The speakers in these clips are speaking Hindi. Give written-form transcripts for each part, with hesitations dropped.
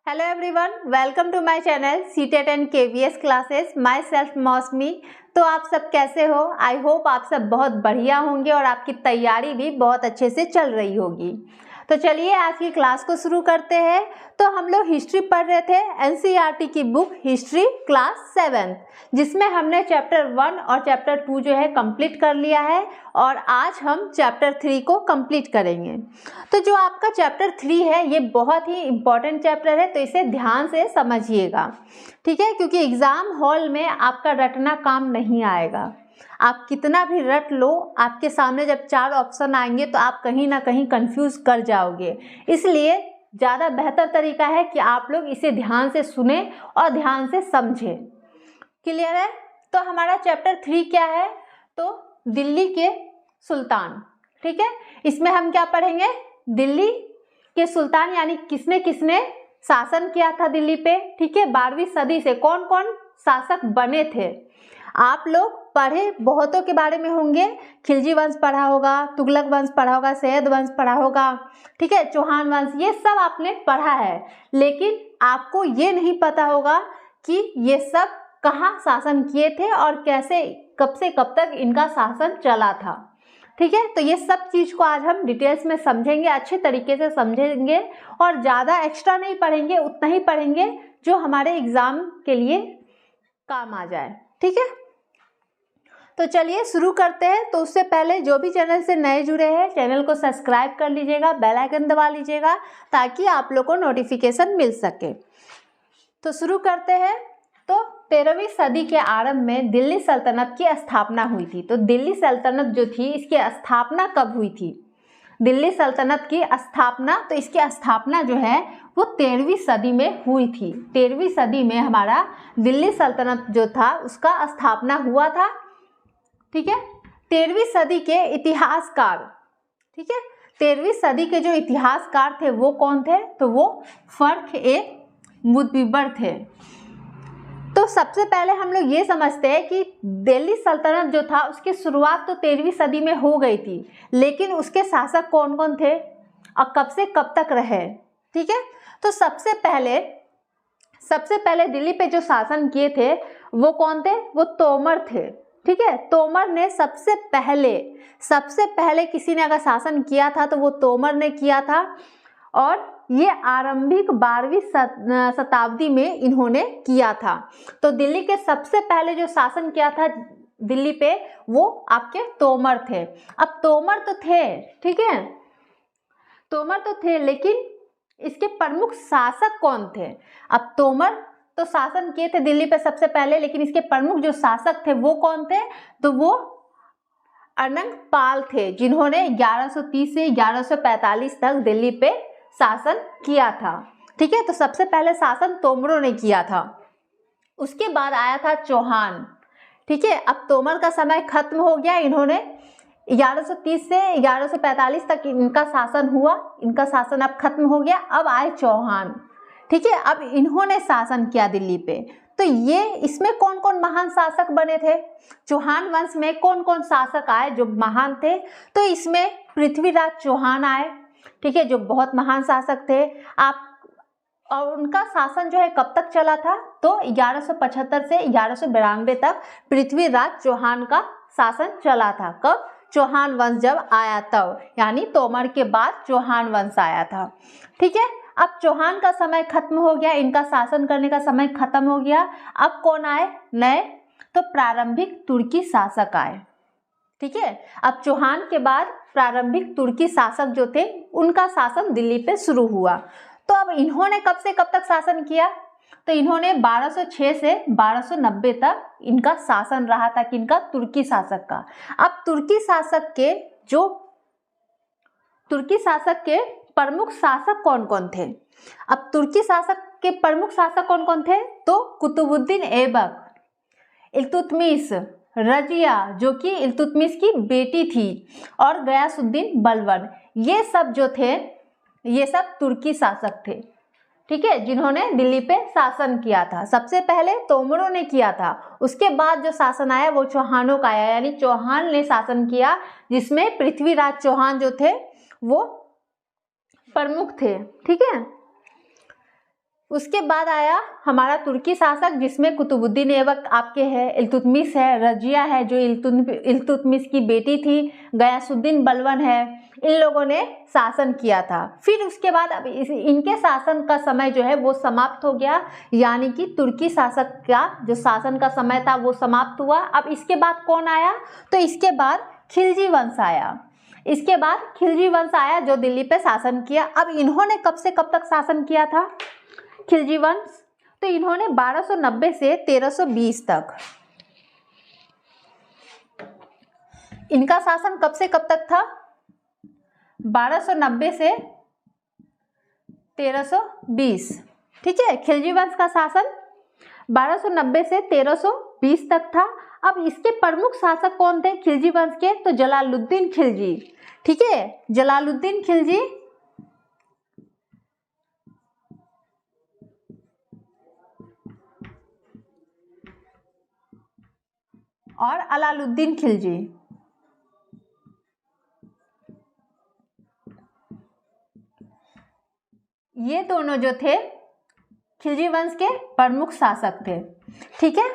Hello everyone, welcome to my channel CTET and KVS classes. Myself Mausami. तो आप सब कैसे हो? आई होप आप सब बहुत बढ़िया होंगे और आपकी तैयारी भी बहुत अच्छे से चल रही होगी। तो चलिए आज की क्लास को शुरू करते हैं। तो हम लोग हिस्ट्री पढ़ रहे थे, एनसीईआरटी की बुक हिस्ट्री क्लास 7, जिसमें हमने चैप्टर 1 और चैप्टर 2 जो है कंप्लीट कर लिया है और आज हम चैप्टर 3 को कंप्लीट करेंगे। तो जो आपका चैप्टर 3 है ये बहुत ही इम्पॉर्टेंट चैप्टर है, तो इसे ध्यान से समझिएगा, ठीक है? क्योंकि एग्ज़ाम हॉल में आपका रटना काम नहीं आएगा। आप कितना भी रट लो, आपके सामने जब 4 ऑप्शन आएंगे तो आप कहीं ना कहीं कंफ्यूज कर जाओगे। इसलिए ज़्यादा बेहतर तरीका है कि आप लोग इसे ध्यान से सुने और ध्यान से समझें। क्लियर है? तो हमारा चैप्टर 3 क्या है? तो दिल्ली के सुल्तान, ठीक है? इसमें हम क्या पढ़ेंगे? दिल्ली के सुल्तान यानी किसने किसने शासन किया था दिल्ली पे, ठीक है? 12वीं सदी से कौन कौन शासक बने थे। आप लोग पढ़े बहुतों के बारे में होंगे, खिलजी वंश पढ़ा होगा, तुगलक वंश पढ़ा होगा, सैयद वंश पढ़ा होगा, ठीक है, चौहान वंश, ये सब आपने पढ़ा है। लेकिन आपको ये नहीं पता होगा कि ये सब कहाँ शासन किए थे और कैसे, कब से कब तक इनका शासन चला था, ठीक है? तो ये सब चीज़ को आज हम डिटेल्स में समझेंगे, अच्छे तरीके से समझेंगे और ज़्यादा एक्स्ट्रा नहीं पढ़ेंगे, उतना ही पढ़ेंगे जो हमारे एग्ज़ाम के लिए काम आ जाए, ठीक है? तो चलिए शुरू करते हैं। तो उससे पहले जो भी चैनल से नए जुड़े हैं, चैनल को सब्सक्राइब कर लीजिएगा, बेल आइकन दबा लीजिएगा ताकि आप लोग को नोटिफिकेशन मिल सके। तो शुरू करते हैं। तो 13वीं सदी के आरंभ में दिल्ली सल्तनत की स्थापना हुई थी। तो दिल्ली सल्तनत जो थी, इसकी स्थापना कब हुई थी? दिल्ली सल्तनत की स्थापना, तो इसकी स्थापना जो है वो 13वीं सदी में हुई थी। 13वीं सदी में हमारा दिल्ली सल्तनत जो था उसका स्थापना हुआ था, ठीक है? 13वीं सदी के इतिहासकार, ठीक है, 13वीं सदी के जो इतिहासकार थे वो कौन थे? तो वो फर्रुख-ए-मुदव्विर थे। तो सबसे पहले हम लोग ये समझते हैं कि दिल्ली सल्तनत जो था उसकी शुरुआत तो 13वीं सदी में हो गई थी, लेकिन उसके शासक कौन कौन थे और कब से कब तक रहे, ठीक है? तो सबसे पहले दिल्ली पे जो शासन किए थे वो कौन थे? वो तोमर थे, ठीक है? तोमर ने सबसे पहले किसी ने अगर शासन किया था तो वो तोमर ने किया था और ये आरंभिक 12वीं शताब्दी में इन्होंने किया था। तो दिल्ली के सबसे पहले जो शासन किया था दिल्ली पे वो आपके तोमर थे। अब तोमर तो थे, ठीक है, तोमर तो थे, लेकिन इसके प्रमुख शासक कौन थे? अब तोमर तो शासन किए थे दिल्ली पे सबसे पहले, लेकिन इसके प्रमुख जो शासक थे वो कौन थे? तो वो अनंग पाल थे, जिन्होंने 1130 से 1145 तक दिल्ली पे शासन किया था, ठीक है? तो सबसे पहले शासन तोमरों ने किया था। उसके बाद आया था चौहान, ठीक है? अब तोमर का समय खत्म हो गया, इन्होंने 1130 से 1145 तक इनका शासन हुआ, इनका शासन अब खत्म हो गया। अब आए चौहान, ठीक है? अब इन्होंने शासन किया दिल्ली पे। तो ये इसमें कौन कौन महान शासक बने थे? चौहान वंश में कौन कौन शासक आए जो महान थे? तो इसमें पृथ्वीराज चौहान आए, ठीक है, जो बहुत महान शासक थे। आप और उनका शासन जो है कब तक चला था? तो 1175 से 1192 तक पृथ्वीराज चौहान का शासन चला था। कब? चौहान वंश जब आया तब, यानी तोमर के बाद चौहान वंश आया था, ठीक है? अब चौहान का समय खत्म हो गया, इनका शासन करने का समय खत्म हो गया। अब कौन आए नए? तो प्रारंभिक तुर्की शासक आए, ठीक है? अब चौहान के बाद प्रारंभिक तुर्की शासक जो थे उनका शासन दिल्ली पे शुरू हुआ। तो अब इन्होंने कब से कब तक शासन किया? तो इन्होंने 1206 से 1290 तक इनका शासन रहा था, किनका? तुर्की शासक का। अब तुर्की शासक के प्रमुख शासक कौन कौन थे? अब तुर्की शासक के प्रमुख शासक कौन कौन थे? तो कुतुबुद्दीन ऐबक, इल्तुतमिश, रजिया जो कि इल्तुतमिश की बेटी थी, और गयासुद्दीन बलबन, ये सब जो थे ये सब तुर्की शासक थे, ठीक है, जिन्होंने दिल्ली पे शासन किया था। सबसे पहले तोमरों ने किया था, उसके बाद जो शासन आया वो चौहानों का आया, यानी चौहान ने शासन किया, जिसमें पृथ्वीराज चौहान जो थे वो प्रमुख थे, ठीक है? उसके बाद आया हमारा तुर्की शासक, जिसमें कुतुबुद्दीन ऐबक आपके है, इल्तुतमिश है, रजिया है जो इल्तुतमिश की बेटी थी, गयासुद्दीन बलबन है, इन लोगों ने शासन किया था। फिर उसके बाद अब इनके शासन का समय जो है वो समाप्त हो गया, यानी कि तुर्की शासक का जो शासन का समय था वो समाप्त हुआ। अब इसके बाद कौन आया? तो इसके बाद खिलजी वंश आया। इसके बाद खिलजी वंश आया जो दिल्ली पे शासन किया। अब इन्होंने कब से कब तक शासन किया था खिलजी वंश? तो इन्होंने 1290 से 1320 तक, इनका शासन कब से कब तक था? 1290 से 1320, ठीक है। खिलजी वंश का शासन 1290 से 1320 तक था। अब इसके प्रमुख शासक कौन थे खिलजी वंश के? तो जलालुद्दीन खिलजी, ठीक है, जलालुद्दीन खिलजी और अलाउद्दीन खिलजी। ये दोनों जो थे खिलजी वंश के प्रमुख शासक थे, ठीक है,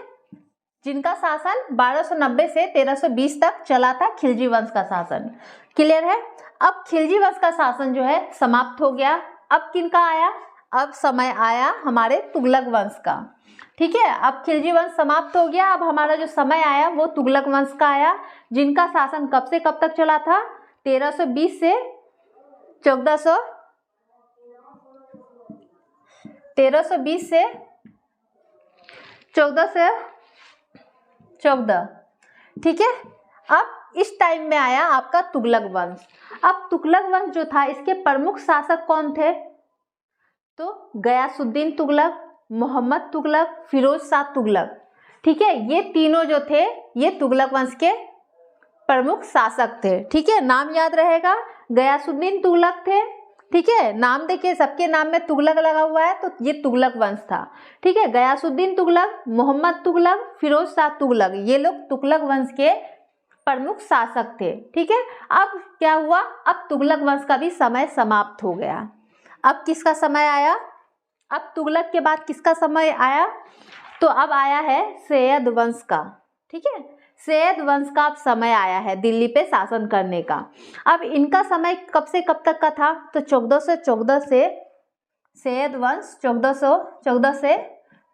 जिनका शासन 1290 से 1320 तक चला था, खिलजी वंश का शासन। क्लियर है? अब खिलजी वंश का शासन जो है समाप्त हो गया। अब किनका आया? अब समय आया हमारे तुगलक वंश का, ठीक है। अब खिलजी वंश समाप्त हो गया, अब हमारा जो समय आया वो तुगलक वंश का आया, जिनका शासन कब से कब तक चला था? 1320 से 1400, 1320 से 1414, ठीक है। अब इस टाइम में आया आपका तुगलक वंश। अब तुगलक वंश जो था इसके प्रमुख शासक कौन थे? तो गयासुद्दीन तुगलक, मोहम्मद तुगलक, फिरोज शाह तुगलक, ठीक है। ये तीनों जो थे ये तुगलक वंश के प्रमुख शासक थे, ठीक है। नाम याद रहेगा, गयासुद्दीन तुगलक थे, ठीक है। नाम देखिए सबके नाम में तुगलक लगा हुआ है, तो ये तुगलक वंश था, ठीक है। गयासुद्दीन तुगलक, मोहम्मद तुगलक, फिरोज शाह तुगलक, ये लोग तुगलक वंश के प्रमुख शासक थे, ठीक है। अब क्या हुआ? अब तुगलक वंश का भी समय समाप्त हो गया। अब किसका समय आया? अब तुगलक के बाद किसका समय आया? तो अब आया है सैयद वंश का, ठीक है। सैयद वंश का अब समय आया है दिल्ली पे शासन करने का। अब इनका समय कब से कब तक का था? तो 1414 से सैयद वंश 1414 से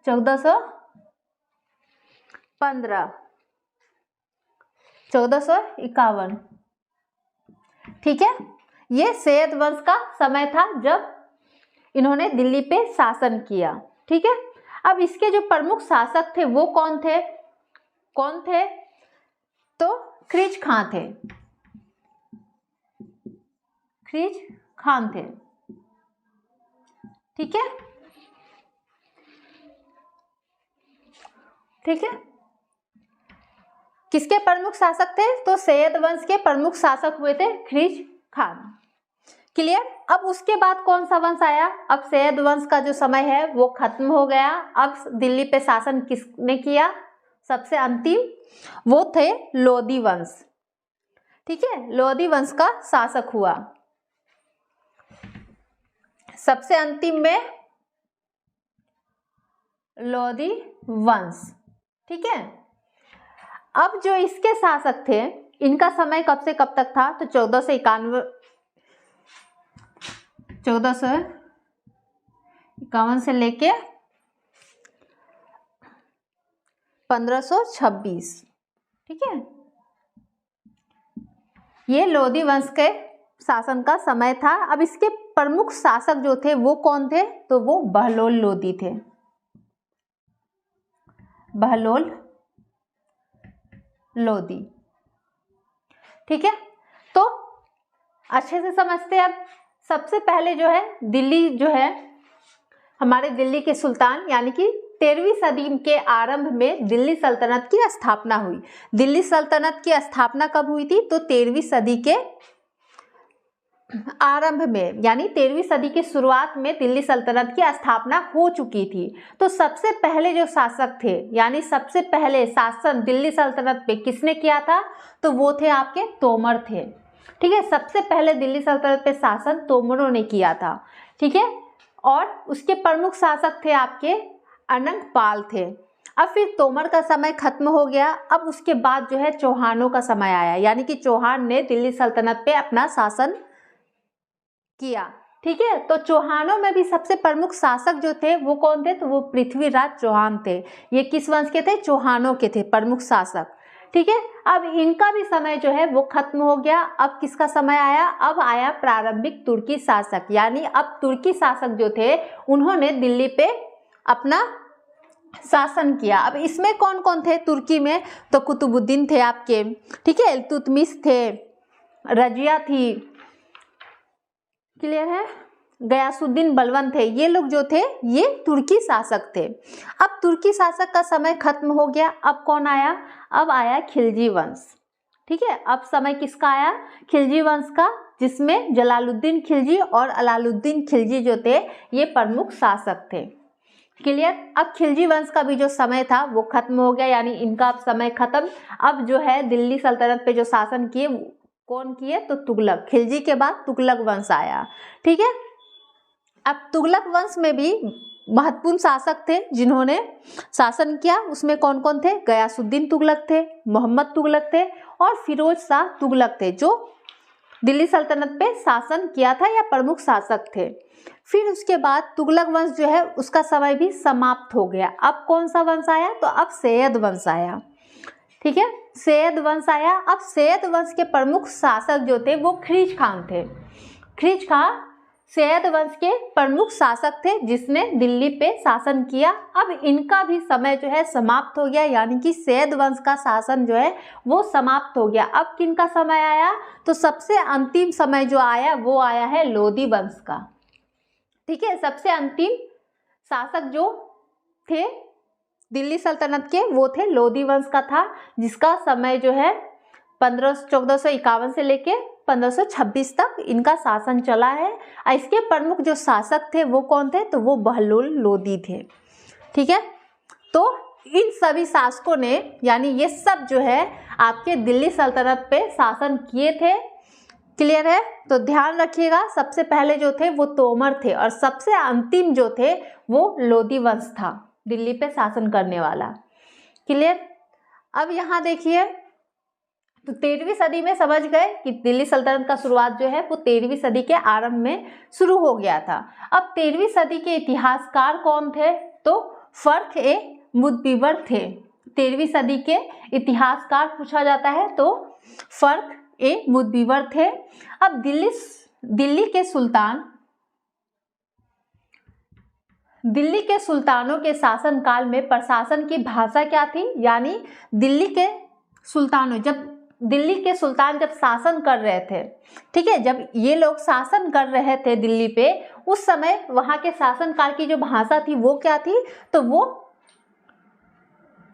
1415, 1451, ठीक है। ये सैयद वंश का समय था जब इन्होंने दिल्ली पे शासन किया, ठीक है। अब इसके जो प्रमुख शासक थे वो कौन थे? कौन थे? तो खिलजी खां थे, खिलजी खां थे, ठीक है, ठीक है। किसके प्रमुख शासक थे? तो सैयद वंश के प्रमुख शासक हुए थे खिलजी खां। क्लियर? अब उसके बाद कौन सा वंश आया? अब सैयद वंश का जो समय है वो खत्म हो गया। अब दिल्ली पे शासन किसने किया? सबसे अंतिम वो थे लोधी वंश, ठीक है। लोधी वंश का शासक हुआ सबसे अंतिम में लोधी वंश, ठीक है। अब जो इसके शासक थे इनका समय कब से कब तक था? तो 1451 से लेके 1526, ठीक है। ये लोधी वंश के शासन का समय था। अब इसके प्रमुख शासक जो थे वो कौन थे? तो वो बहलोल लोधी थे, बहलोल लोधी, ठीक है। तो अच्छे से समझते हैं। अब सबसे पहले जो है दिल्ली जो है हमारे दिल्ली के सुल्तान, यानी कि 13वीं सदी के आरंभ में दिल्ली सल्तनत की स्थापना हुई। दिल्ली सल्तनत की स्थापना कब हुई थी? तो 13वीं सदी के आरंभ में, यानी 13वीं सदी की शुरुआत में दिल्ली सल्तनत की स्थापना हो चुकी थी। तो सबसे पहले जो शासक थे, यानी सबसे पहले शासन दिल्ली सल्तनत पे किसने किया था? तो वो थे आपके तोमर थे, ठीक है। सबसे पहले दिल्ली सल्तनत पे शासन तोमरों ने किया था, ठीक है। और उसके प्रमुख शासक थे आपके अनंगपाल थे। अब फिर तोमर का समय खत्म हो गया। अब उसके बाद जो है चौहानों का समय आया, यानी कि चौहान ने दिल्ली सल्तनत पे अपना शासन किया। ठीक है, तो चौहानों में भी सबसे प्रमुख शासक जो थे वो कौन थे, तो वो पृथ्वीराज चौहान थे। ये किस वंश के थे, चौहानों के थे प्रमुख शासक। ठीक है, अब इनका भी समय जो है वो खत्म हो गया। अब किसका समय आया, अब आया प्रारंभिक तुर्की शासक, यानी अब तुर्की शासक जो थे उन्होंने दिल्ली पे अपना शासन किया। अब इसमें कौन कौन थे तुर्की में, तो कुतुबुद्दीन थे आपके, ठीक है, इल्तुतमिश थे, रजिया थी, क्लियर है, गयासुद्दीन बलबन थे। ये लोग जो थे ये तुर्की शासक थे। अब तुर्की शासक का समय खत्म हो गया। अब कौन आया, अब आया खिलजी वंश। ठीक है, अब समय किसका आया, खिलजी वंश का, जिसमें जलालुद्दीन खिलजी और अलाउद्दीन खिलजी जो थे ये प्रमुख शासक थे। क्लियर, अब खिलजी वंश का भी जो समय था वो खत्म हो गया, यानी इनका अब समय खत्म। अब जो है दिल्ली सल्तनत पे जो शासन किए कौन किए, तो तुगलक। खिलजी के बाद तुगलक वंश आया। ठीक है, अब तुगलक वंश में भी महत्वपूर्ण शासक थे जिन्होंने शासन किया। उसमें कौन कौन थे, गयासुद्दीन तुगलक थे, मोहम्मद तुगलक थे और फिरोज शाह तुगलक थे, जो दिल्ली सल्तनत पे शासन किया था या प्रमुख शासक थे। फिर उसके बाद तुगलक वंश जो है उसका समय भी समाप्त हो गया। अब कौन सा वंश आया, तो अब सैयद वंश आया। ठीक है, सैयद वंश आया। अब सैयद वंश के प्रमुख शासक जो थे वो ख्रीज खान थे। ख्रीज खान सैयद वंश के प्रमुख शासक थे जिसने दिल्ली पे शासन किया। अब इनका भी समय जो है समाप्त हो गया, यानी कि सैयद वंश का शासन जो है वो समाप्त हो गया। अब किनका समय आया, तो सबसे अंतिम समय जो आया वो आया है लोदी वंश का। ठीक है, सबसे अंतिम शासक जो थे दिल्ली सल्तनत के वो थे लोदी वंश का था, जिसका समय जो है 1451 से लेके 1526 तक इनका शासन चला है। और इसके प्रमुख जो शासक थे वो कौन थे, तो वो बहलोल लोदी थे। ठीक है, तो इन सभी शासकों ने, यानी ये सब जो है आपके दिल्ली सल्तनत पे शासन किए थे। क्लियर है, तो ध्यान रखिएगा, सबसे पहले जो थे वो तोमर थे और सबसे अंतिम जो थे वो लोदी वंश था दिल्ली पे शासन करने वाला। क्लियर, अब यहाँ देखिए, तो 13वीं सदी में समझ गए कि दिल्ली सल्तनत का शुरुआत जो है वो 13वीं सदी के आरंभ में शुरू हो गया था। अब 13वीं सदी के इतिहासकार कौन थे, तो फर्ख ए मुदबिबर थे। 13वीं सदी के इतिहासकार पूछा जाता है तो फर्ख ए मुदबिबर थे। अब दिल्ली के सुल्तानों के शासन काल में प्रशासन की भाषा क्या थी, यानी दिल्ली के सुल्तान जब शासन कर रहे थे, ठीक है, जब ये लोग शासन कर रहे थे दिल्ली पे, उस समय वहां के शासन काल की जो भाषा थी वो क्या थी, तो वो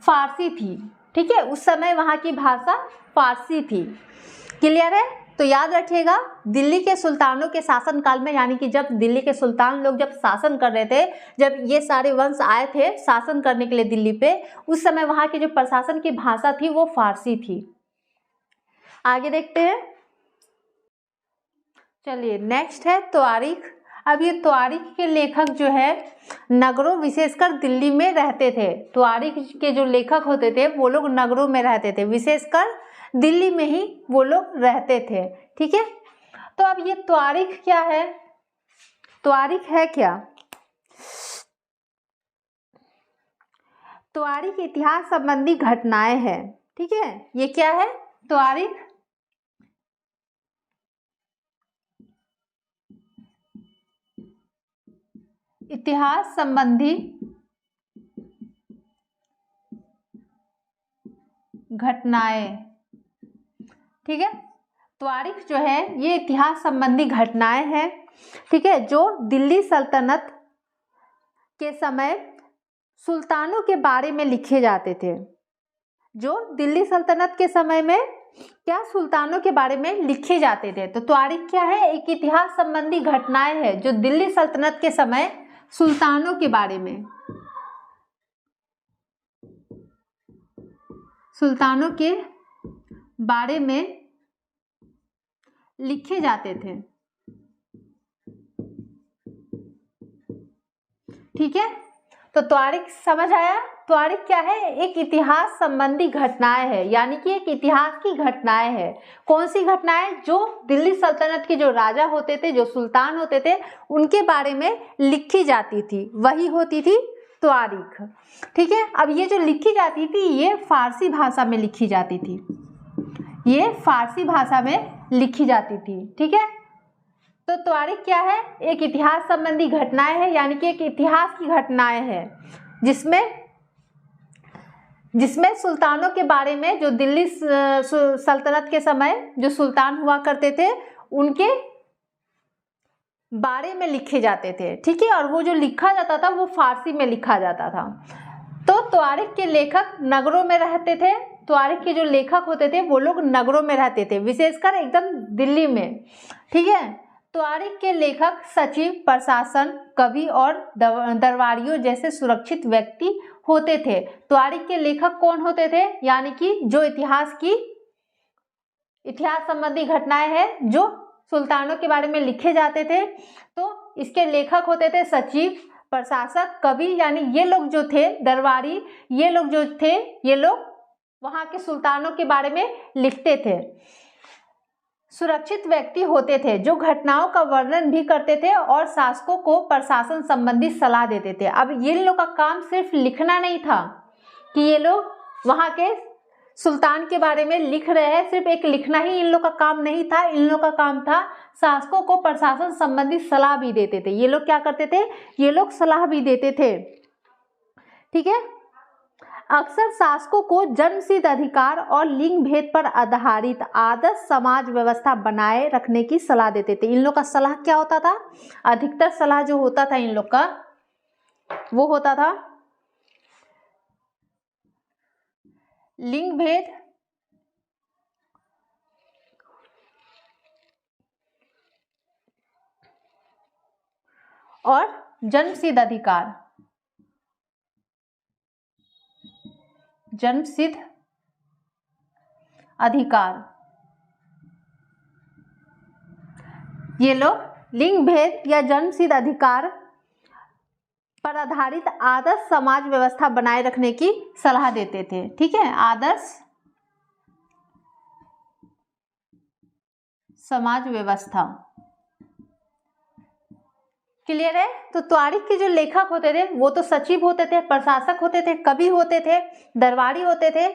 फारसी थी। ठीक है, उस समय वहां की भाषा फारसी थी। क्लियर है, तो याद रखिएगा, दिल्ली के सुल्तानों के शासन काल में, यानी कि जब दिल्ली के सुल्तान लोग जब शासन कर रहे थे, जब ये सारे वंश आए थे शासन करने के लिए दिल्ली पे, उस समय वहां की जो प्रशासन की भाषा थी वो फारसी थी। आगे देखते हैं, चलिए नेक्स्ट है त्वारिख। अब ये त्वारिख के लेखक जो है नगरों, विशेषकर दिल्ली में रहते थे। त्वारिख के जो लेखक होते थे वो लोग नगरों में रहते थे, विशेषकर दिल्ली में ही वो लोग रहते थे। ठीक है, तो अब ये त्वारिख क्या है, त्वारिख है क्या, त्वारिख इतिहास संबंधी घटनाएं हैं। ठीक है, ये क्या है, त्वारिख इतिहास संबंधी घटनाएं। ठीक है, त्वारिख जो है ये इतिहास संबंधी घटनाएं हैं। ठीक है, जो दिल्ली सल्तनत के समय सुल्तानों के बारे में लिखे जाते थे, जो दिल्ली सल्तनत के समय में क्या सुल्तानों के बारे में लिखे जाते थे। तो त्वारिख क्या है, एक इतिहास संबंधी घटनाएं है जो दिल्ली सल्तनत के समय सुल्तानों के बारे में, सुल्तानों के बारे में लिखे जाते थे। ठीक है, तो त्वारिख समझ आया। त्वारिख क्या है? एक इतिहास संबंधी घटनाएं है, यानी कि एक इतिहास की घटनाएं है। कौन सी घटनाएं? जो दिल्ली सल्तनत के जो राजा होते थे, जो सुल्तान होते थे, उनके बारे में लिखी जाती थी, वही होती थी त्वारिख। ठीक है, अब ये जो लिखी जाती थी ये फारसी भाषा में लिखी जाती थी, ये फारसी भाषा में लिखी जाती थी। ठीक है, तो त्वारिख क्या है? एक इतिहास संबंधी घटनाएं है, यानी कि एक इतिहास की घटनाएं है जिसमें सुल्तानों के बारे में, जो दिल्ली सल्तनत के समय जो सुल्तान हुआ करते थे उनके बारे में लिखे जाते थे। ठीक है, और वो जो लिखा जाता था वो फारसी में लिखा जाता था। तो त्वारिख के लेखक नगरों में रहते थे। त्वारिख के जो लेखक होते थे वो लोग नगरों में रहते थे, विशेषकर एकदम दिल्ली में। ठीक है, त्वारिख के लेखक सचिव, प्रशासन, कवि और दरबारियों जैसे सुरक्षित व्यक्ति होते थे। त्वारिख के लेखक कौन होते थे? यानी कि जो इतिहास संबंधी घटनाएं हैं जो सुल्तानों के बारे में लिखे जाते थे, तो इसके लेखक होते थे सचिव, प्रशासक, कवि, यानी ये लोग जो थे, दरबारी, ये लोग जो थे, ये लोग वहां के सुल्तानों के बारे में लिखते थे। सुरक्षित व्यक्ति होते थे जो घटनाओं का वर्णन भी करते थे और शासकों को प्रशासन संबंधी सलाह देते थे। अब ये लोग का काम सिर्फ लिखना नहीं था कि ये लोग वहां के सुल्तान के बारे में लिख रहे हैं, सिर्फ एक लिखना ही इन लोग का काम नहीं था। इन लोग का काम था शासकों को प्रशासन संबंधी सलाह भी देते थे। ये लोग क्या करते थे? ये लोग सलाह भी देते थे। ठीक है, अक्सर शासकों को जन्मसिद्ध अधिकार और लिंग भेद पर आधारित आदर्श समाज व्यवस्था बनाए रखने की सलाह देते थे। इन लोग का सलाह क्या होता था? अधिकतर सलाह जो होता था इन लोग का वो होता था लिंग भेद और जन्मसिद्ध अधिकार। जन्मसिद्ध अधिकार, ये लोग लिंग भेद या जन्मसिद्ध अधिकार पर आधारित आदर्श समाज व्यवस्था बनाए रखने की सलाह देते थे। ठीक है, आदर्श समाज व्यवस्था। क्लियर है? तो त्वारिख के जो लेखक होते थे वो तो सचिव होते थे, प्रशासक होते थे, कवि होते थे, दरबारी होते थे,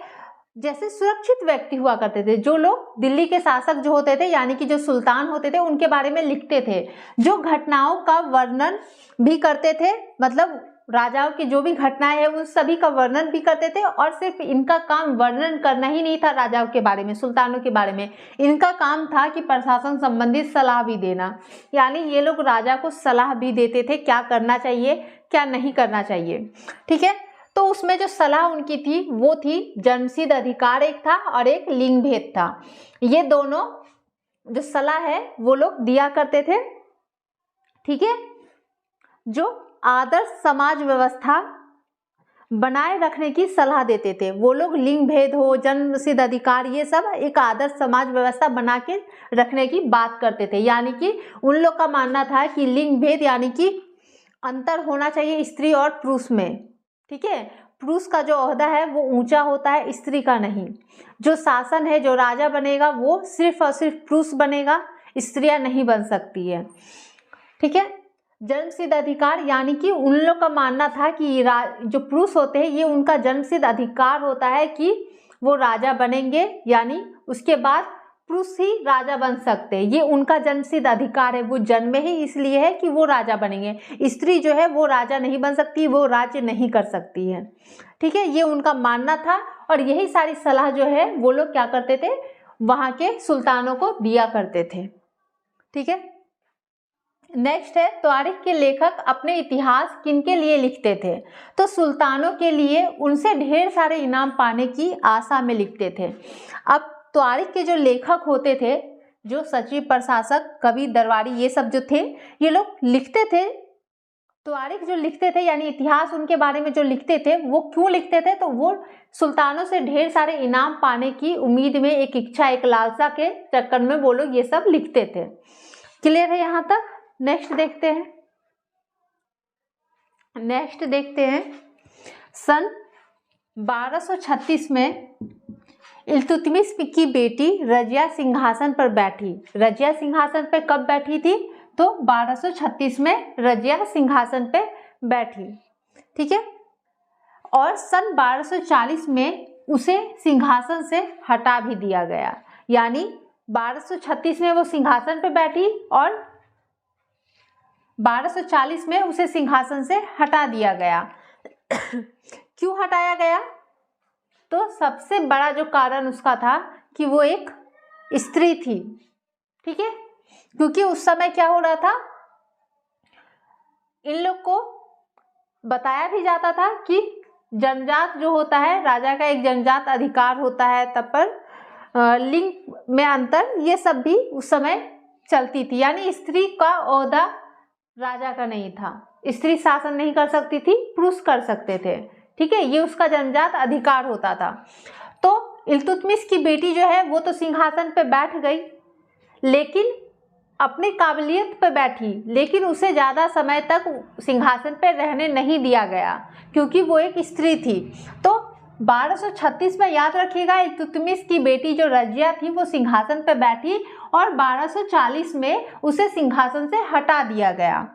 जैसे सुरक्षित व्यक्ति हुआ करते थे। जो लोग दिल्ली के शासक जो होते थे, यानी कि जो सुल्तान होते थे, उनके बारे में लिखते थे, जो घटनाओं का वर्णन भी करते थे, मतलब राजाओं की जो भी घटनाएं हैं उन सभी का वर्णन भी करते थे। और सिर्फ इनका काम वर्णन करना ही नहीं था राजाओं के बारे में, सुल्तानों के बारे में, इनका काम था कि प्रशासन संबंधी सलाह भी देना। यानी ये लोग राजा को सलाह भी देते थे क्या करना चाहिए, क्या नहीं करना चाहिए। ठीक है, तो उसमें जो सलाह उनकी थी वो थी जन्मसिद्ध अधिकार एक था और एक लिंग भेद था। ये दोनों जो सलाह है वो लोग दिया करते थे। ठीक है, जो आदर्श समाज व्यवस्था बनाए रखने की सलाह देते थे वो लोग, लिंग भेद हो, जन्मसिद्ध अधिकार, ये सब एक आदर्श समाज व्यवस्था बना के रखने की बात करते थे। यानी कि उन लोग का मानना था कि लिंग भेद यानी कि अंतर होना चाहिए स्त्री और पुरुष में। ठीक है, पुरुष का जो ओहदा है वो ऊंचा होता है, स्त्री का नहीं। जो शासन है, जो राजा बनेगा वो सिर्फ और सिर्फ पुरुष बनेगा, स्त्रियां नहीं बन सकती है। ठीक है, जन्मसिद्ध अधिकार यानी कि उन लोग का मानना था कि जो पुरुष होते हैं ये उनका जन्मसिद्ध अधिकार होता है कि वो राजा बनेंगे, यानी उसके बाद पुरुष ही राजा बन सकते हैं। ये उनका जन्मसिद्ध अधिकार है, वो जन्मे ही इसलिए है कि वो राजा बनेंगे। स्त्री जो है वो राजा नहीं बन सकती, वो राज्य नहीं कर सकती है। ठीक है, ये उनका मानना था और यही सारी सलाह जो है वो लोग क्या करते थे, वहाँ के सुल्तानों को दिया करते थे। ठीक है, नेक्स्ट है त्वारिख के लेखक अपने इतिहास किनके लिए लिखते थे? तो सुल्तानों के लिए, उनसे ढेर सारे इनाम पाने की आशा में लिखते थे। अब त्वारिख के जो लेखक होते थे, जो सचिव, प्रशासक, कवि, दरबारी, ये सब जो थे, ये लोग लिखते थे। त्वारिख जो लिखते थे यानी इतिहास उनके बारे में जो लिखते थे, वो क्यों लिखते थे? तो वो सुल्तानों से ढेर सारे इनाम पाने की उम्मीद में, एक इच्छा, एक लालसा के चक्कर में वो लोग ये सब लिखते थे। क्लियर है यहाँ तक? नेक्स्ट देखते हैं। नेक्स्ट देखते हैं, सन 1236 में इल्तुतमिश की बेटी रजिया सिंहासन पर बैठी। रजिया सिंहासन पर कब बैठी थी? तो 1236 में रजिया सिंहासन पे बैठी, ठीक है। और सन 1240 में उसे सिंहासन से हटा भी दिया गया, यानी 1236 में वो सिंहासन पे बैठी और 1240 में उसे सिंहासन से हटा दिया गया। क्यों हटाया गया? तो सबसे बड़ा जो कारण उसका था कि वो एक स्त्री थी, ठीक है। क्योंकि उस समय क्या हो रहा था, इन लोग को बताया भी जाता था कि जन्मजात जो होता है, राजा का एक जन्मजात अधिकार होता है, तब पर लिंग में अंतर, ये सब भी उस समय चलती थी। यानी स्त्री का ओहदा राजा का नहीं था, स्त्री शासन नहीं कर सकती थी, पुरुष कर सकते थे, ठीक है। ये उसका जन्मजात अधिकार होता था। तो इल्तुतमिश की बेटी जो है वो तो सिंहासन पे बैठ गई, लेकिन अपनी काबिलियत पे बैठी, लेकिन उसे ज़्यादा समय तक सिंहासन पे रहने नहीं दिया गया क्योंकि वो एक स्त्री थी। तो 1236 में याद रखिएगा, इल्तुतमिश की बेटी जो रजिया थी वो सिंहासन पे बैठी और 1240 में उसे सिंहासन से हटा दिया गया।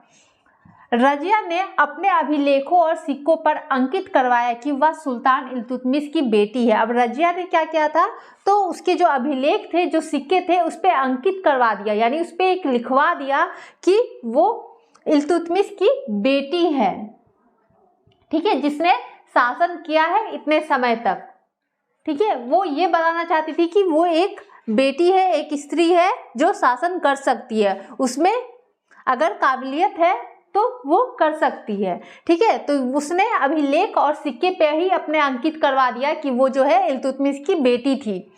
रजिया ने अपने अभिलेखों और सिक्कों पर अंकित करवाया कि वह सुल्तान इल्तुतमिश की बेटी है। अब रजिया ने क्या किया था, तो उसके जो अभिलेख थे, जो सिक्के थे, उस पर अंकित करवा दिया, यानी उस पर एक लिखवा दिया कि वो इल्तुतमिश की बेटी है, ठीक है, जिसने शासन किया है इतने समय तक, ठीक है। वो ये बताना चाहती थी कि वो एक बेटी है, एक स्त्री है जो शासन कर सकती है, उसमें अगर काबिलियत है तो वो कर सकती है, ठीक है। तो उसने अभिलेख और सिक्के पे ही अपने अंकित करवा दिया कि वो जो है इल्तुतमिश की बेटी थी।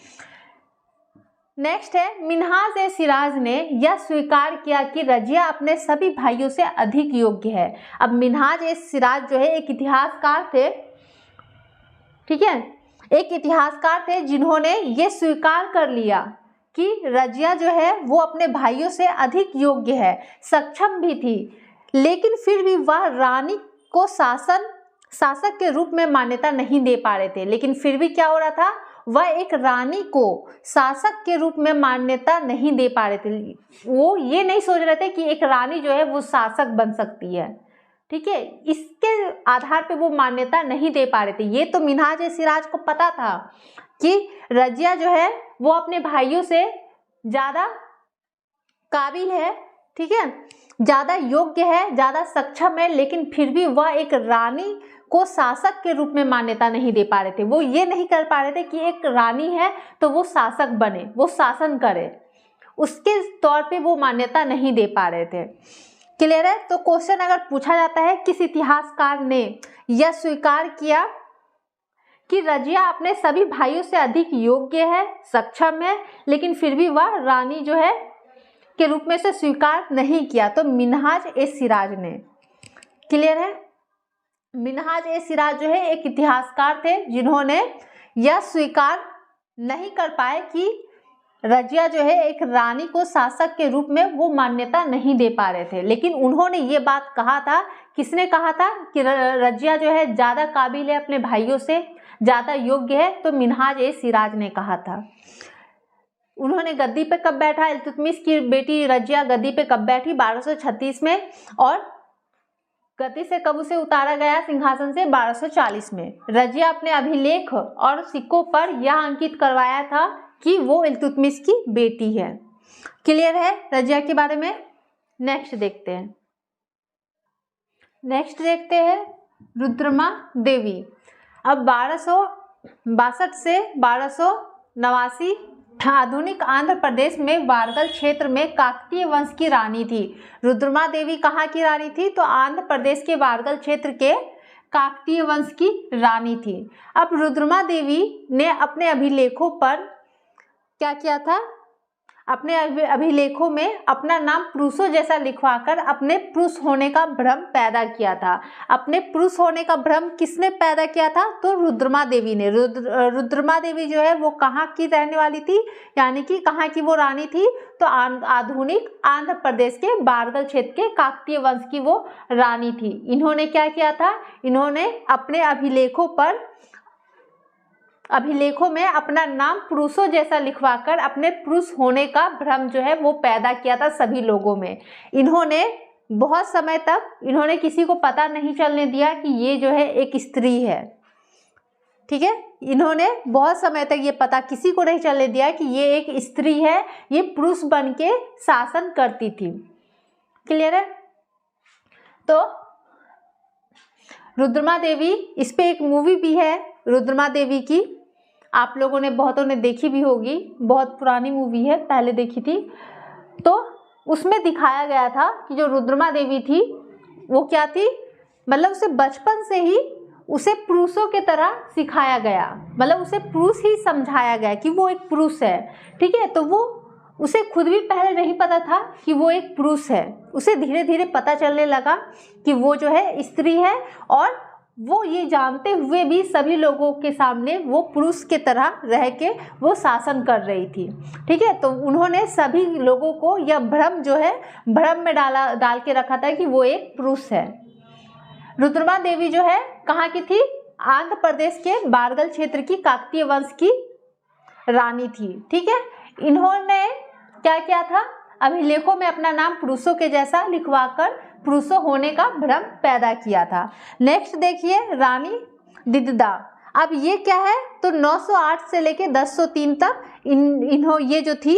नेक्स्ट है, मिन्हाज-ए-सिराज ने यह स्वीकार किया कि रजिया अपने सभी भाइयों से अधिक योग्य है। अब मिन्हाज-ए-सिराज जो है एक इतिहासकार थे, ठीक है, एक इतिहासकार थे जिन्होंने ये स्वीकार कर लिया कि रजिया जो है वो अपने भाइयों से अधिक योग्य है, सक्षम भी थी, लेकिन फिर भी वह रानी को शासक के रूप में मान्यता नहीं दे पा रहे थे। लेकिन फिर भी क्या हो रहा था, वह एक रानी को शासक के रूप में मान्यता नहीं दे पा रहे थे। वो ये नहीं सोच रहे थे कि एक रानी जो है वो शासक बन सकती है, ठीक है, इसके आधार पे वो मान्यता नहीं दे पा रहे थे। ये तो मिन्हाज-ए-सिराज को पता था कि रजिया जो है वो अपने भाइयों से ज़्यादा काबिल है, ठीक है, ज़्यादा योग्य है, ज़्यादा सक्षम है, लेकिन फिर भी वह एक रानी को शासक के रूप में मान्यता नहीं दे पा रहे थे। वो ये नहीं कर पा रहे थे कि एक रानी है तो वो शासक बने, वो शासन करे, उसके तौर पे वो मान्यता नहीं दे पा रहे थे। क्लियर है? तो क्वेश्चन अगर पूछा जाता है, किस इतिहासकार ने यह स्वीकार किया कि रजिया अपने सभी भाइयों से अधिक योग्य है, सक्षम है, लेकिन फिर भी वह रानी जो है के रूप में से स्वीकार नहीं किया? तो मिन्हाज-ए-सिराज ने। क्लियर है? मिन्हाज-ए-सिराज जो है एक इतिहासकार थे जिन्होंने यह स्वीकार नहीं कर पाए कि रजिया जो है एक रानी को शासक के रूप में वो मान्यता नहीं दे पा रहे थे, लेकिन उन्होंने ये बात कहा था। किसने कहा था कि रजिया जो है ज़्यादा काबिल है, अपने भाइयों से ज़्यादा योग्य है? तो मिन्हाज-ए-सिराज ने कहा था। उन्होंने गद्दी पे कब बैठा? इल्तुतमिश की बेटी रजिया गद्दी पे कब बैठी? 1236 में। और गद्दी से कब उसे उतारा गया सिंहासन से? 1240 में। रजिया अपने अभिलेख और सिक्कों पर यह अंकित करवाया था कि वो इल्तुतमिश की बेटी है। क्लियर है रजिया के बारे में? नेक्स्ट देखते हैं रुद्रमा देवी। अब 1262 से 1289 आधुनिक आंध्र प्रदेश में वारगल क्षेत्र में काकतीय वंश की रानी थी। रुद्रमा देवी कहाँ की रानी थी? तो आंध्र प्रदेश के वारगल क्षेत्र के काकतीय वंश की रानी थी। अब रुद्रमा देवी ने अपने अभिलेखों पर क्या किया था? अपने अभिलेखों में अपना नाम पुरुषों जैसा लिखवाकर अपने पुरुष होने का भ्रम पैदा किया था। अपने पुरुष होने का भ्रम किसने पैदा किया था? तो रुद्रमा देवी ने। रुद्रमा देवी जो है वो कहाँ की रहने वाली थी, यानी कि कहाँ की वो रानी थी? तो आधुनिक आंध्र प्रदेश के बारगल क्षेत्र के काकतीय वंश की वो रानी थी। इन्होंने क्या किया था? इन्होंने अपने अभिलेखों में अपना नाम पुरुषों जैसा लिखवाकर अपने पुरुष होने का भ्रम जो है वो पैदा किया था सभी लोगों में। इन्होंने बहुत समय तक किसी को पता नहीं चलने दिया कि ये जो है एक स्त्री है। ठीक है, इन्होंने बहुत समय तक ये पता किसी को नहीं चलने दिया कि ये एक स्त्री है, ये पुरुष बन के शासन करती थी। क्लियर है? तो रुद्रमा देवी, इस पे एक मूवी भी है रुद्रमा देवी की, आप लोगों ने बहुतों ने देखी भी होगी, बहुत पुरानी मूवी है, पहले देखी थी। तो उसमें दिखाया गया था कि जो रुद्रमा देवी थी वो क्या थी, मतलब उसे बचपन से ही उसे पुरुषों की तरह सिखाया गया, मतलब उसे पुरुष ही समझाया गया कि वो एक पुरुष है। ठीक है, तो वो उसे खुद भी पहले नहीं पता था कि वो एक पुरुष है। उसे धीरे धीरे पता चलने लगा कि वो जो है स्त्री है, और वो ये जानते हुए भी सभी लोगों के सामने वो पुरुष के तरह रह के वो शासन कर रही थी। ठीक है, तो उन्होंने सभी लोगों को यह भ्रम जो है भ्रम में डाल के रखा था कि वो एक पुरुष है। रुद्रमा देवी जो है कहाँ की थी? आंध्र प्रदेश के बारगल क्षेत्र की काकतीय वंश की रानी थी। ठीक है, इन्होंने क्या किया था? अभिलेखों में अपना नाम पुरुषों के जैसा लिखवाकर पुरुषों होने का भ्रम पैदा किया था। नेक्स्ट देखिए, रानी दिद्दा। अब ये क्या है? तो 908 से लेके 1003 तक ये जो थी,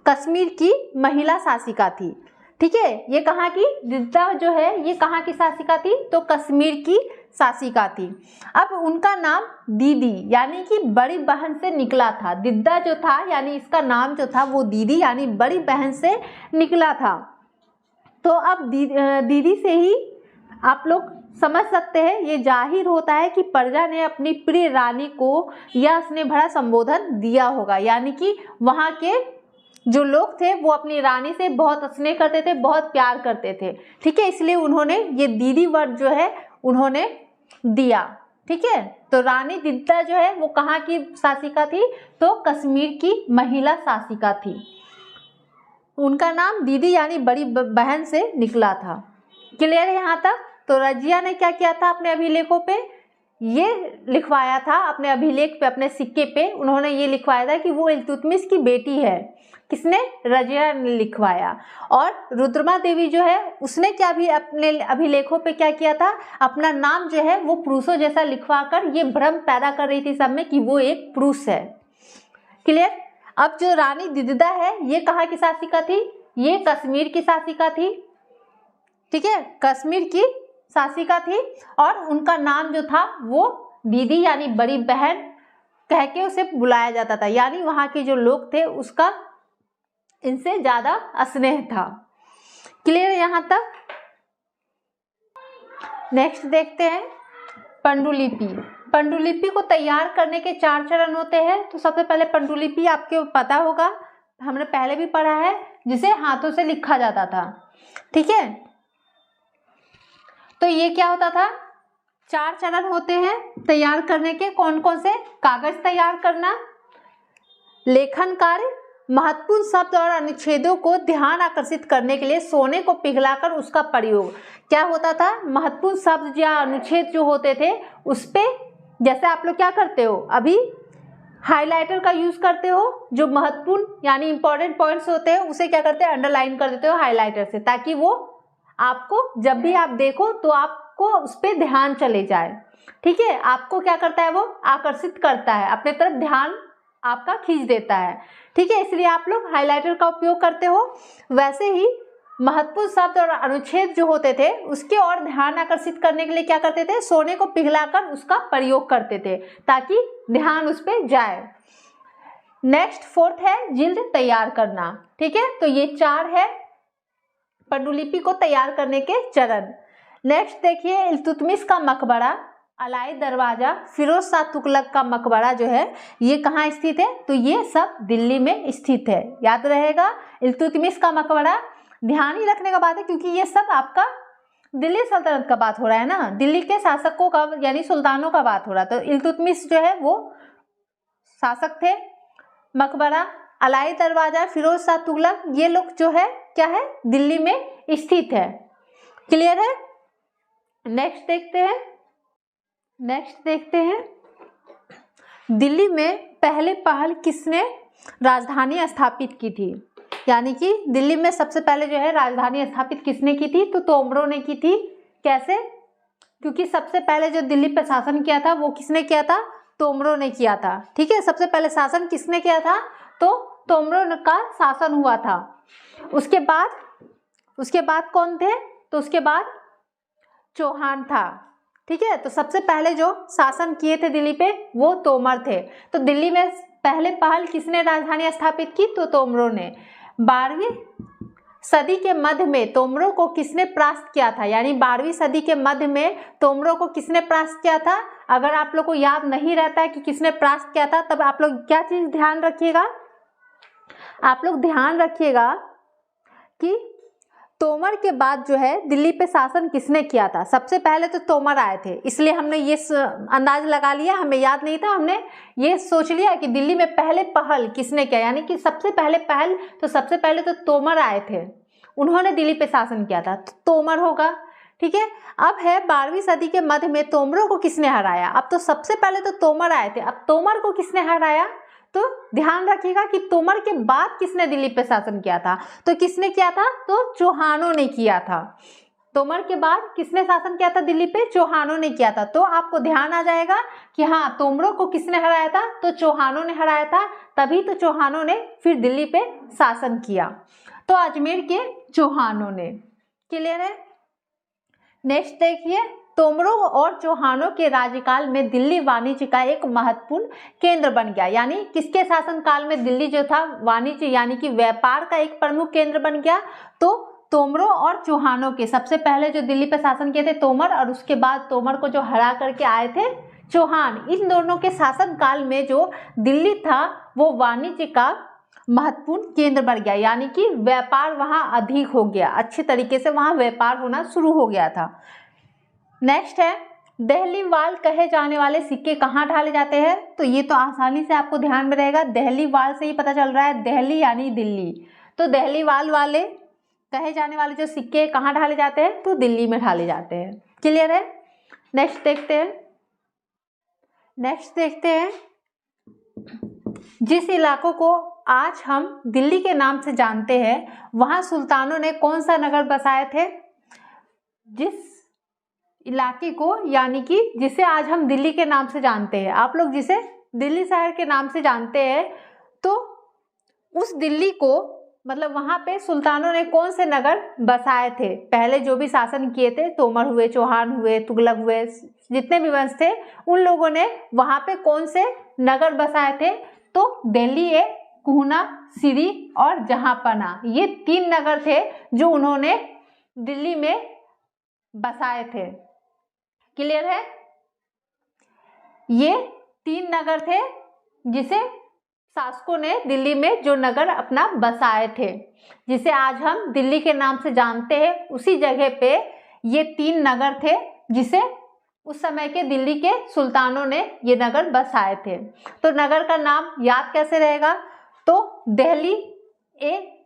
कश्मीर की महिला शासिका थी। ठीक है, ये कहाँ की? दिद्दा जो है ये कहाँ की शासिका थी? तो कश्मीर की शासिका थी। अब उनका नाम दीदी यानी कि बड़ी बहन से निकला था। दिद्दा जो था यानी इसका नाम जो था वो दीदी यानी बड़ी बहन से निकला था। तो अब दीदी से ही आप लोग समझ सकते हैं, ये जाहिर होता है कि प्रजा ने अपनी प्रिय रानी को यह स्नेह भरा संबोधन दिया होगा, यानी कि वहाँ के जो लोग थे वो अपनी रानी से बहुत स्नेह करते थे, बहुत प्यार करते थे। ठीक है, इसलिए उन्होंने ये दीदी वर्ड जो है उन्होंने दिया। ठीक है, तो रानी दिद्दा जो है वो कहाँ की शासिका थी? तो कश्मीर की महिला शासिका थी। उनका नाम दीदी यानी बड़ी बहन से निकला था। क्लियर है यहाँ तक? तो रजिया ने क्या किया था? अपने अभिलेखों पे ये लिखवाया था, अपने अभिलेख पे, अपने सिक्के पे उन्होंने ये लिखवाया था कि वो इल्तुतमिश की बेटी है। किसने? रजिया ने लिखवाया। और रुद्रमा देवी जो है उसने क्या भी अपने अभिलेखों पे क्या किया था? अपना नाम जो है वो पुरुषों जैसा लिखवाकर ये भ्रम पैदा कर रही थी सब में कि वो एक पुरुष है। क्लियर? अब जो रानी दिद्दा है ये कहाँ की शासिका थी? ये कश्मीर की शासिका थी। ठीक है, कश्मीर की शासिका थी, और उनका नाम जो था वो दीदी यानी बड़ी बहन कह के उसे बुलाया जाता था, यानी वहाँ के जो लोग थे उसका इनसे ज्यादा स्नेह था। क्लियर यहाँ तक? नेक्स्ट देखते हैं पांडुलिपि। पांडुलिपि को तैयार करने के 4 चरण होते हैं। तो सबसे पहले पांडुलिपि आपको पता होगा, हमने पहले भी पढ़ा है, जिसे हाथों से लिखा जाता था। ठीक है, तो ये क्या होता था? 4 चरण होते हैं तैयार करने के। कौन कौन से? कागज तैयार करना, लेखन कार्य, महत्वपूर्ण शब्द और अनुच्छेदों को ध्यान आकर्षित करने के लिए सोने को पिघलाकर उसका प्रयोग। क्या होता था? महत्वपूर्ण शब्द या अनुच्छेद जो होते थे उस पे, जैसे आप लोग क्या करते हो अभी, हाइलाइटर का यूज करते हो, जो महत्वपूर्ण यानी इंपॉर्टेंट पॉइंट्स होते हैं उसे क्या करते हैं? अंडरलाइन कर देते हो हाइलाइटर से, ताकि वो आपको जब भी आप देखो तो आपको उस पर ध्यान चले जाए। ठीक है, आपको क्या करता है? वो आकर्षित करता है, अपने तरफ ध्यान आपका खींच देता है। ठीक है, इसलिए आप लोग हाइलाइटर का उपयोग करते हो। वैसे ही महत्वपूर्ण शब्द और अनुच्छेद जो होते थे उसके और ध्यान आकर्षित करने के लिए क्या करते थे? सोने को पिघलाकर उसका प्रयोग करते थे ताकि ध्यान उस पर जाए। नेक्स्ट 4th है जिल्द तैयार करना। ठीक है, तो ये 4 है पांडुलिपि को तैयार करने के चरण। नेक्स्ट देखिए इल्तुतमिश का मकबरा। अलाई दरवाज़ा, फिरोज शाह तुगलक का मकबरा जो है ये कहाँ स्थित है? तो ये सब दिल्ली में स्थित है। याद रहेगा, इल्तुतमिश का मकबरा, ध्यान ही रखने का बात है क्योंकि ये सब आपका दिल्ली सल्तनत का बात हो रहा है ना, दिल्ली के शासकों का यानी सुल्तानों का बात हो रहा है। तो इल्तुतमिश जो है वो शासक थे। मकबरा, अलाई दरवाज़ा, फिरोज शाह तुगलक, ये लोग जो है क्या है? दिल्ली में स्थित है। क्लियर है? नेक्स्ट देखते हैं दिल्ली में पहले पहल किसने राजधानी स्थापित की थी? यानी कि दिल्ली में सबसे पहले जो है राजधानी स्थापित किसने की थी? तो तोमरों ने की थी। कैसे? क्योंकि सबसे पहले जो दिल्ली पर शासन किया था वो किसने किया था? तोमरों ने किया था। ठीक है, सबसे पहले शासन किसने किया था? तो तोमरों का शासन हुआ था। उसके बाद कौन थे? तो उसके बाद चौहान था। ठीक है, तो सबसे पहले जो शासन किए थे दिल्ली पे वो तोमर थे। तो दिल्ली में पहले पहल किसने राजधानी स्थापित की? तो तोमरों ने। 12वीं सदी के मध्य में तोमरों को किसने परास्त किया था? यानी 12वीं सदी के मध्य में तोमरों को किसने परास्त किया था? अगर आप लोग को याद नहीं रहता है कि किसने परास्त किया था, तब आप लोग क्या चीज ध्यान रखिएगा? आप लोग ध्यान रखिएगा कि तोमर के बाद जो है दिल्ली पे शासन किसने किया था? सबसे पहले तो तोमर आए थे, इसलिए हमने ये अंदाज लगा लिया, हमें याद नहीं था, हमने ये सोच लिया कि दिल्ली में पहले पहल किसने किया, यानी कि सबसे पहले पहल तो सबसे पहले तो तोमर आए थे, उन्होंने दिल्ली पे शासन किया था, तो तोमर होगा। ठीक है, अब है 12वीं सदी के मध्य में तोमरों को किसने हराया? अब तो सबसे पहले तो तोमर आए थे, अब तोमर को किसने हराया? तो ध्यान रखिएगा कि तोमर के बाद किसने दिल्ली पे शासन किया था? तो किसने किया था? तो चौहानों ने किया था। तोमर के बाद किसने शासन किया था दिल्ली पे? चौहानों ने किया था। तो आपको ध्यान आ जाएगा कि हाँ, तोमरों को किसने हराया था? तो चौहानों ने हराया था, तभी तो चौहानों ने फिर दिल्ली पे शासन किया। तो अजमेर के चौहानों ने। क्लियर है? नेक्स्ट देखिए, तोमरों और चौहानों के राज्यकाल में दिल्ली वाणिज्य का एक महत्वपूर्ण केंद्र बन गया। यानी किसके शासनकाल में दिल्ली जो था वाणिज्य यानी कि व्यापार का एक प्रमुख केंद्र बन गया? तो तोमरों और चौहानों के, सबसे पहले जो दिल्ली पर शासन किए थे तोमर, और उसके बाद तोमर को जो हरा करके आए थे चौहान, इन दोनों के शासनकाल में जो दिल्ली था वो वाणिज्य का महत्वपूर्ण केंद्र बन गया, यानी कि व्यापार वहाँ अधिक हो गया, अच्छे तरीके से वहाँ व्यापार होना शुरू हो गया था। नेक्स्ट है, दहली वाल कहे जाने वाले सिक्के कहाँ ढाले जाते हैं? तो ये तो आसानी से आपको ध्यान में रहेगा, दहली वाल से ही पता चल रहा है, दहली यानी दिल्ली। तो दहली वाल वाले कहे जाने वाले जो सिक्के कहाँ ढाले जाते हैं? तो दिल्ली में ढाले जाते हैं। क्लियर है? नेक्स्ट देखते हैं जिस इलाकों को आज हम दिल्ली के नाम से जानते हैं वहाँ सुल्तानों ने कौन सा नगर बसाए थे? जिस इलाके को यानी कि जिसे आज हम दिल्ली के नाम से जानते हैं, आप लोग जिसे दिल्ली शहर के नाम से जानते हैं, तो उस दिल्ली को मतलब वहाँ पे सुल्तानों ने कौन से नगर बसाए थे? पहले जो भी शासन किए थे, तोमर हुए, चौहान हुए, तुगलक हुए, जितने भी वंश थे, उन लोगों ने वहाँ पे कौन से नगर बसाए थे? तो दिल्ली, कुहना, सिरी और जहांपना, ये 3 नगर थे जो उन्होंने दिल्ली में बसाए थे। क्लियर है? ये 3 नगर थे जिसे शासकों ने दिल्ली में जो नगर अपना बसाए थे, जिसे आज हम दिल्ली के नाम से जानते हैं, उसी जगह पे ये 3 नगर थे जिसे उस समय के दिल्ली के सुल्तानों ने ये नगर बसाए थे। तो नगर का नाम याद कैसे रहेगा? तो दिल्ली,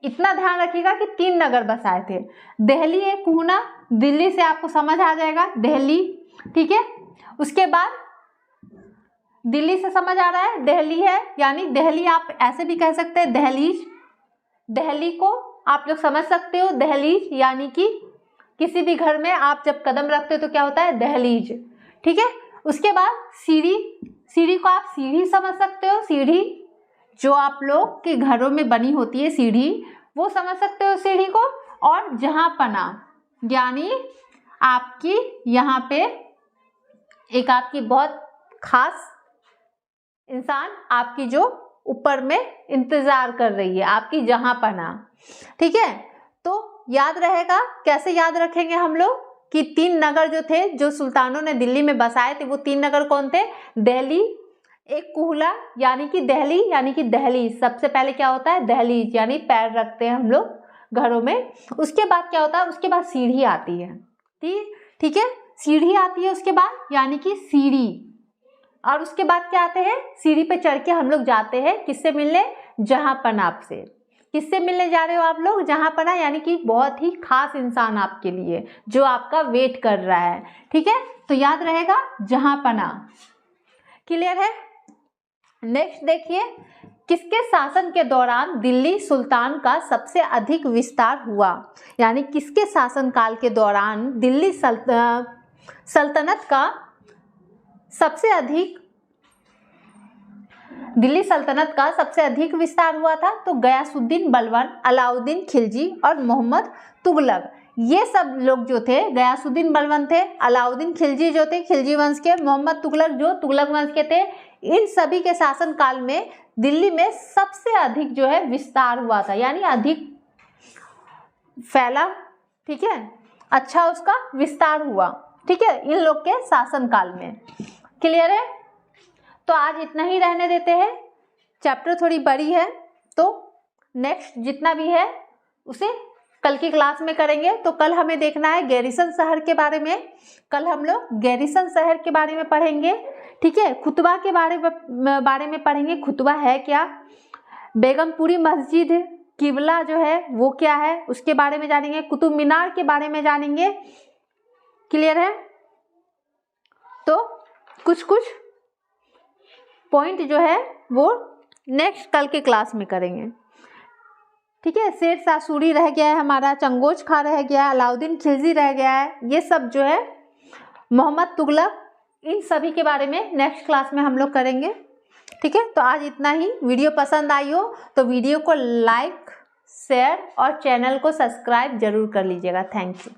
इतना ध्यान रखिएगा कि 3 नगर बसाए थे, दिल्ली, कुहना, दिल्ली से आपको समझ आ जाएगा दिल्ली। ठीक है, उसके बाद दिल्ली से समझ आ रहा है दिल्ली है, यानी दिल्ली आप ऐसे भी कह सकते हैं दहलीज, दिल्ली को आप लोग समझ सकते हो दहलीज, यानी कि किसी भी घर में आप जब कदम रखते हो तो क्या होता है? दहलीज। ठीक है, उसके बाद सीढ़ी, सीढ़ी को आप सीढ़ी समझ सकते हो, सीढ़ी जो आप लोग के घरों में बनी होती है सीढ़ी, वो समझ सकते हो सीढ़ी को। और जहांपना यानी आपकी यहाँ पे एक आपकी बहुत खास इंसान आपकी जो ऊपर में इंतजार कर रही है, आपकी जहांपना। ठीक है, तो याद रहेगा, कैसे याद रखेंगे हम लोग कि 3 नगर जो थे जो सुल्तानों ने दिल्ली में बसाए थे, वो 3 नगर कौन थे? दिल्ली, एक कुहला यानी कि दहलीज। सबसे पहले क्या होता है? दहलीज यानी पैर रखते हैं हम लोग घरों में। उसके बाद क्या होता है? उसके बाद सीढ़ी आती है। ठीक है, सीढ़ी आती है उसके बाद, यानी कि सीढ़ी। और उसके बाद क्या आते हैं? सीढ़ी पे चढ़ के हम लोग जाते हैं किससे मिलने? जहांपना से। किससे मिलने जा रहे हो आप लोग? जहांपना, यानी कि बहुत ही खास इंसान आपके लिए जो आपका वेट कर रहा है। ठीक है, तो याद रहेगा जहांपना। क्लियर है? नेक्स्ट देखिए, किसके शासन के दौरान दिल्ली सुल्तान का सबसे अधिक विस्तार हुआ? यानी किसके शासनकाल के दौरान दिल्ली सल्तनत का सबसे अधिक विस्तार हुआ था? तो गयासुद्दीन बलबन, अलाउद्दीन खिलजी और मोहम्मद तुगलक, ये सब लोग जो थे, गयासुद्दीन बलबन थे, अलाउद्दीन खिलजी जो थे खिलजी वंश के, मोहम्मद तुगलक जो तुगलक वंश के थे, इन सभी के शासन काल में दिल्ली में सबसे अधिक जो है विस्तार हुआ था, यानी अधिक फैला। ठीक है, अच्छा उसका विस्तार हुआ। ठीक है, इन लोग के शासन काल में। क्लियर है? तो आज इतना ही रहने देते हैं, चैप्टर थोड़ी बड़ी है, तो नेक्स्ट जितना भी है उसे कल की क्लास में करेंगे। तो कल हमें देखना है गैरिसन शहर के बारे में। कल हम लोग गैरिसन शहर के बारे में पढ़ेंगे। ठीक है, खुतबा के बारे में पढ़ेंगे। खुतबा है क्या? बेगमपुरी मस्जिद किबला जो है वो क्या है, उसके बारे में जानेंगे। कुतुब मीनार के बारे में जानेंगे। क्लियर है? तो कुछ पॉइंट जो है वो नेक्स्ट कल के क्लास में करेंगे। ठीक है, शेर शाह सूरी रह गया है हमारा, चंगोज खां रह गया है, अलाउद्दीन खिलजी रह गया है, ये सब जो है मोहम्मद तुगलक, इन सभी के बारे में नेक्स्ट क्लास में हम लोग करेंगे। ठीक है, तो आज इतना ही। वीडियो पसंद आई हो तो वीडियो को लाइक, शेयर और चैनल को सब्सक्राइब जरूर कर लीजिएगा। Thank you.